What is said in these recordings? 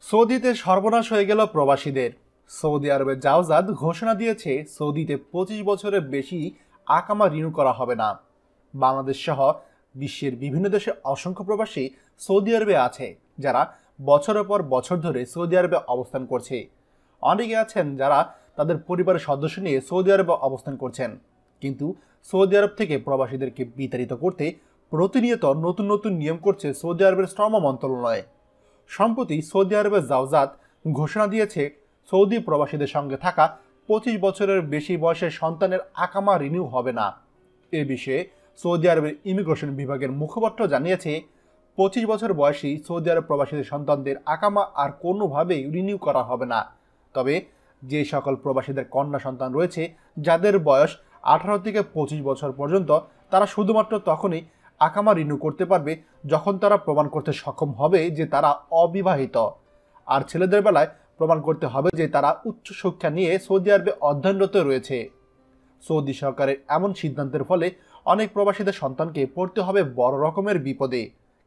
সৌদিতে সর্বনাশ হয়ে গেল প্রবাসীদের। সৌদি আরবের জাওজাত ঘোষণা দিয়েছে সৌদিতে 25 বছরের বেশি আকামা রিনিউ করা হবে না। বাংলাদেশ সহ বিশ্বের বিভিন্ন দেশে অসংখ্য প্রবাসী সৌদি আরবে আছে, যারা বছরের পর বছর ধরে সৌদি আরবে অবস্থান করছে। অনেকে আছেন যারা তাদের পরিবারের সদস্য নিয়ে সৌদি আরবে অবস্থান করছেন, কিন্তু সৌদি আরব থেকে প্রবাসীদেরকে বিতাড়িত করতে প্রতিনিয়ত নতুন নতুন নিয়ম করছে সৌদি আরবের শ্রম মন্ত্রণালয়। সম্প্রতি সৌদি আরবের জাওজাত ঘোষণা দিয়েছে সৌদি প্রবাসীদের সঙ্গে থাকা 25 বছরের বেশি বয়সের সন্তানের আকামা রিনিউ হবে না। এ বিষয়ে সৌদি আরবের ইমিগ্রেশন বিভাগের মুখপাত্র জানিয়েছে, 25 বছর বয়সী সৌদি আরব প্রবাসীদের সন্তানদের আকামা আর কোনোভাবেই রিনিউ করা হবে না। তবে যে সকল প্রবাসীদের কন্যা সন্তান রয়েছে, যাদের বয়স 18 থেকে 25 বছর পর্যন্ত, তারা শুধুমাত্র তখনই আকামা রিনিউ করতে পারবে যখন তারা প্রমাণ করতে সক্ষম হবে যে তারা অবিবাহিত। আর ছেলেদের বেলায় প্রমাণ করতে হবে যে তারা উচ্চশিক্ষা নিয়ে সৌদি আরবে অধ্যয়নরত রয়েছে। সৌদি সরকারের এমন সিদ্ধান্তের ফলে অনেক প্রবাসীদের সন্তানকে পড়তে হবে বড় রকমের বিপদে।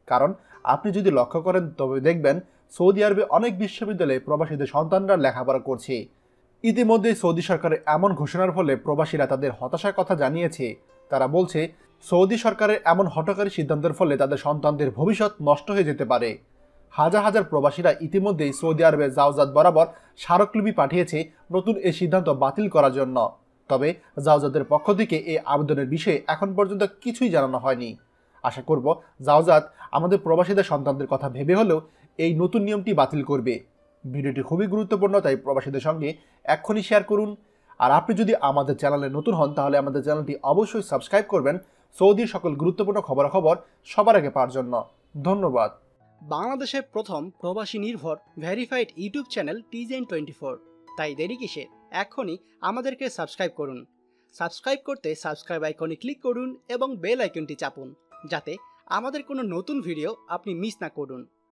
কারণ আপনি যদি লক্ষ্য করেন তবে দেখবেন সৌদি আরবে অনেক বিশ্ববিদ্যালয়ে প্রবাসীদের সন্তানরা লেখাপড়া করছে। ইতিমধ্যে সৌদি সরকারের এমন ঘোষণার ফলে প্রবাসীরা তাদের হতাশার কথা জানিয়েছে। তারা বলছে, সৌদি সরকারের এমন হঠকারী সিদ্ধান্তের ফলে তাদের সন্তানদের ভবিষ্যৎ নষ্ট হয়ে যেতে পারে। হাজার হাজার প্রবাসীরা ইতিমধ্যেই সৌদি আরবে জাওজাত বরাবর স্মারকলিপি পাঠিয়েছে নতুন এই সিদ্ধান্ত বাতিল করার জন্য। তবে জাওজাতের পক্ষ থেকে এই আবেদনের বিষয়ে এখন পর্যন্ত কিছুই জানানো হয়নি। আশা করব জাওজাত আমাদের প্রবাসীদের সন্তানদের কথা ভেবে হলেও এই নতুন নিয়মটি বাতিল করবে। ভিডিওটি খুবই গুরুত্বপূর্ণ, তাই প্রবাসীদের সঙ্গে এক্ষুনি শেয়ার করুন। আর আপনি যদি আমাদের চ্যানেলে নতুন হন তাহলে আমাদের চ্যানেলটি অবশ্যই সাবস্ক্রাইব করবেন সৌদির সকল গুরুত্বপূর্ণ খবরাখবর সবার আগে পাওয়ার জন্য। ধন্যবাদ। বাংলাদেশের প্রথম প্রবাসী নির্ভর ভেরিফাইড ইউটিউব চ্যানেল TJN24। তাই দেরি কিসের, এখনই আমাদেরকে সাবস্ক্রাইব করুন। সাবস্ক্রাইব করতে সাবস্ক্রাইব আইকনে ক্লিক করুন এবং বেল আইকনটি চাপুন, যাতে আমাদের কোনো নতুন ভিডিও আপনি মিস না করুন।